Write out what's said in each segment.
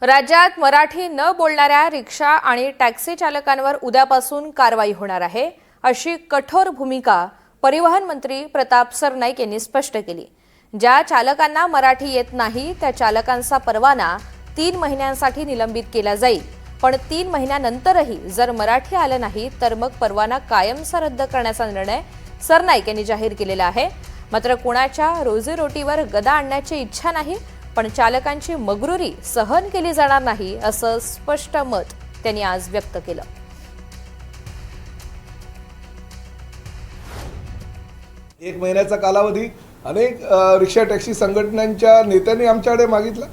राज्यात मराठी न बोलणाऱ्या रिक्षा आणि टॅक्सी चालकांवर उद्यापासून कारवाई होणार आहे, अशी कठोर भूमिका परिवहन मंत्री प्रताप सरनाईक यांनी स्पष्ट केली। ज्या चालकांना मराठी येत नाही त्या चालकांचा परवाना 3 महिन्यांसाठी निलंबित केला जाईल, पण 3 महिन्यानंतरही जर मराठी आलं नाही तर मग परवाना कायमचा रद्द करण्याचा निर्णय सरनाईक यांनी जाहीर केलेला आहे। मात्र कुणाच्या रोजीरोटीवर गदा आणण्याची इच्छा नाही, पण चालकांची मगरुरी सहन केली जाणार नाही, असं स्पष्ट मत त्यांनी आज व्यक्त केलं। एक महिन्याचा कालावधी अनेक रिक्षा टॅक्सी संघटनांच्या नेत्यांनी आमच्याकडे मागितला।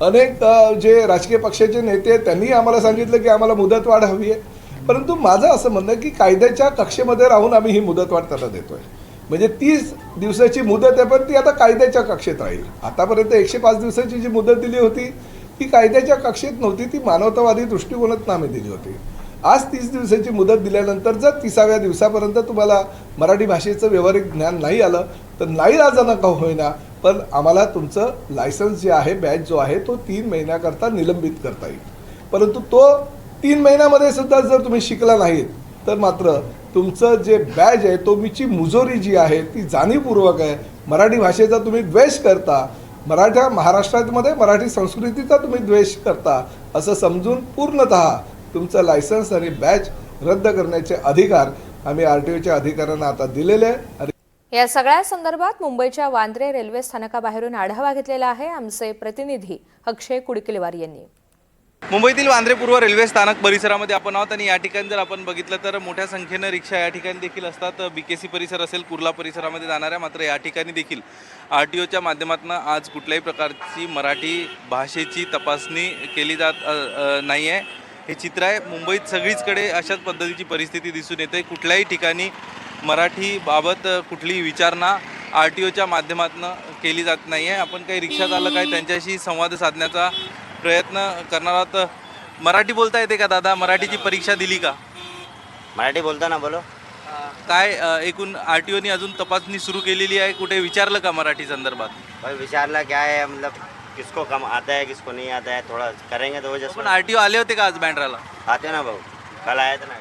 अनेक जे राजकीय पक्षाचे नेते त्यांनी आम्हाला सांगितलं की आम्हाला मुदतवाढ हवी आहे, परंतु माझं असं म्हणणं की कायद्याच्या कक्षेमध्ये राहून आम्ही ही मुदतवाढ त्यांना देतोय। म्हणजे 30 दिवसाची मुदत आहे, पण ती आता कायद्याच्या कक्षेत राहील। आतापर्यंत 105 दिवसाची जी मुदत दिली होती ती कायद्याच्या कक्षेत नव्हती, ती मानवतावादी दृष्टिकोनातून आम्ही दिली होती। आज 30 दिवसाची मुदत दिल्यानंतर जर 30व्या दिवसापर्यंत तुम्हाला मराठी भाषेचं व्यावहारिक ज्ञान नाही आलं तर नाईलाजानं का होईना, पण आम्हाला तुमचं लायसन्स जे आहे, बॅच जो आहे तो 3 महिन्याकरता निलंबित करता येईल। परंतु तो 3 महिन्यामध्ये सुद्धा जर तुम्ही शिकला नाहीत तर मात्र तुमचं जे बॅच आहे तो तुमची मुजोरी जी आहे ती जाणीवपूर्वक आहे। मराठी भाषेचा तुम्ही द्वेष करता, महाराष्ट्रामध्ये मराठी संस्कृतीचा तुम्ही द्वेष करता असं समजून पूर्णतः तुमचं लायसन्स आणि बॅच रद्द करण्याचे अधिकार आम्ही आरटीओच्या अधिकाऱ्यांना आता दिलेले आहे। या सगळ्या संदर्भात मुंबईच्या वांद्रे रेल्वे स्थानकाबाहेरून आढावा घेतलेला आहे आमचे प्रतिनिधी अक्षय कुडकिलवार यांनी। मुंबईतील वांद्रे पूर्व रेल्वे स्थानक परिसरामध्ये आपण आहोत आणि या ठिकाणी जर आपण बघितलं तर मोठ्या संख्येनं रिक्षा या ठिकाणी देखील असतात। बीकेसी परिसर असेल, कुर्ला परिसरामध्ये जाणाऱ्या, मात्र या ठिकाणी देखील आरटीओच्या माध्यमातून आज कुठल्याही प्रकारची मराठी भाषेची तपासणी केली जात नाही आहे। हे चित्र आहे। मुंबईत सगळीचकडे अशाच पद्धतीची परिस्थिती दिसून येते। कुठल्याही ठिकाणी मराठीबाबत कुठलीही विचारणा आरटीओच्या माध्यमातून केली जात नाही आहे। आपण काही रिक्षा चालक आहे त्यांच्याशी संवाद साधण्याचा प्रयत्न करणार आहोत। मराठी बोलता येते का दादा? मराठीची परीक्षा दिली का? मराठी बोलता ना, बोलो। काय एकूण आरटीओने अजून तपासणी सुरू केलेली आहे? कुठे विचारलं का मराठी संदर्भात? भाई विचारला क्या है, मतलब किसको कम आता है किसको नहीं आता है, थोड़ा करेंगे तो वजह पण आरटीओ आले होते का आज बँड्राला? आते ना भाऊ, कल आए थे ना।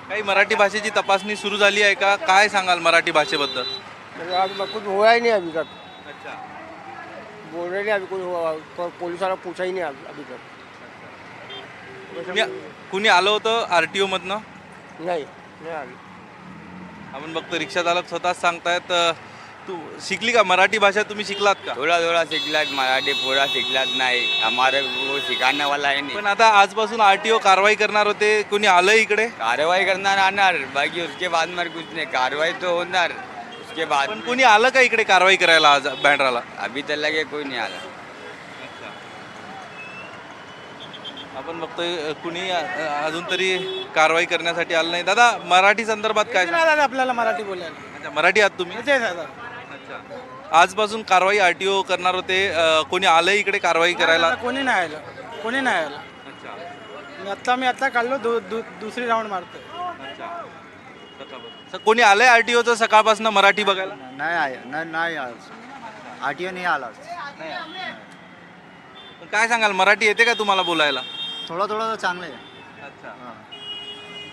काही मराठी भाषेची तपासणी सुरू झाली आहे का? काय सांगाल मराठी भाषेबद्दल? आज कुछ हुआ ही नहीं अभी तक। अच्छा, बोल रहे नहीं अभी कुछ, पुलिस वाला पूछा ही नहीं अभी तक। कुणी आलं होतं आरटीओ मधनं? नहीं नहीं आगे। आपण बघतो रिक्षा चालक स्वतःच सांगतायत। तू शिकली का मराठी भाषा? तुम्ही शिकलात का? थोड़ा थोड़ा सीखला, मराठी पूरा सीखला नहीं, हमारे वो सिखाने वाला है नहीं। पण आता आजपासून आरटीओ कारवाई करणार होते, कोणी आलं इकडे? कार्रवाई करना आना, बाकी उसके बाद में कुछ नहीं, कार्रवाई तो होणार उसके बाद। पण कोणी आलं का इकडे कारवाई करायला आज बँड्राला? अभी तक लगे कोई नहीं आला। आपण बघतोय कुणी अजून तरी कारवाई करण्यासाठी आलं नाही। दादा, मराठी संदर्भात काय? आपल्याला मराठी बोलायला। अच्छा, मराठी आहात तुम्ही? दादा अच्छा, आजपासून कारवाई आरटीओ करणार होते, कोणी आलं इकडे कारवाई करायला? कोणी नाही आलं, कोणी नाही आलं। अच्छा, मी आता काढलो, दुसरी राऊंड मारतोय। अच्छा, कोणी आलंय आरटीओचं सकाळपासून मराठी बघायला? नहीं आया, नहीं आज आरटीओ नहीं आला। काय सांगाल, मराठी येते का तुम्हाला बोलायला? थोड़ा थोड़ा तो चांगलं आहे। अच्छा,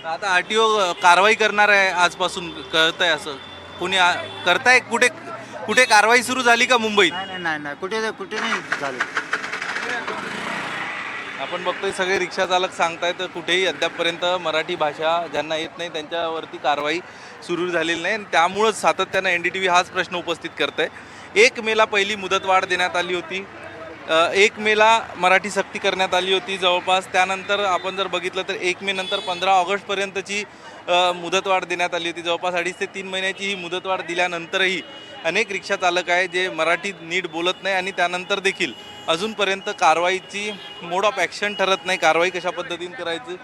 तर आता आरटीओ कारवाई करणार आहे आजपासून, कळतंय असं? कोणी करताय? कुठे कुठे कारवाई सुरू झाली का मुंबईत? नाही कुठे कुठे नाही झालं। आपण बघतोय सगळे रिक्षा चालक सांगतायत कुठेही अद्यापपर्यंत मराठी भाषा ज्यांना येत नाही त्यांच्यावरती कारवाई सुरू झालेली नाही। त्यामुळंच सातत्यानं एनडीटीव्ही हाच प्रश्न उपस्थित करतंय। 1 मेला पहिली मुदतवाढ देण्यात आली होती, 1 मेला मराठी सक्ती करण्यात आली होती जवळपास। त्यानंतर आपण जर बघितलं तर 1 मे नंतर 15 ऑगस्टपर्यंतची मुदतवाढ देण्यात आली होती। जवळपास 2.5 ते 3 महिन्याची ही मुदतवाढ दिल्यानंतरही अनेक रिक्षा चालक आहे जे मराठी नीट बोलत नाही आणि त्यानंतर देखील अजूनपर्यंत कारवाईची मोड ऑफ ॲक्शन ठरत नाही, कारवाई कशा पद्धतीने करायचं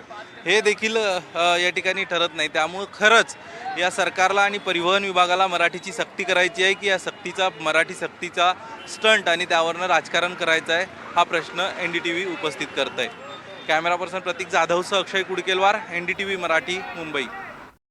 हे देखील या ठिकाणी ठरत नाही। त्यामुळं खरंच या सरकारला आणि परिवहन विभागाला मराठीची सक्ती करायची आहे की या मराठी सक्तीचा स्टंट आणि त्यावरनं राजकारण करायचं आहे, हा प्रश्न एनडीटीव्ही उपस्थित करत आहे। कॅमेरा पर्सन प्रतीक जाधवसह अक्षय कुडकेलवार, एनडीटीव्ही मराठी, मुंबई।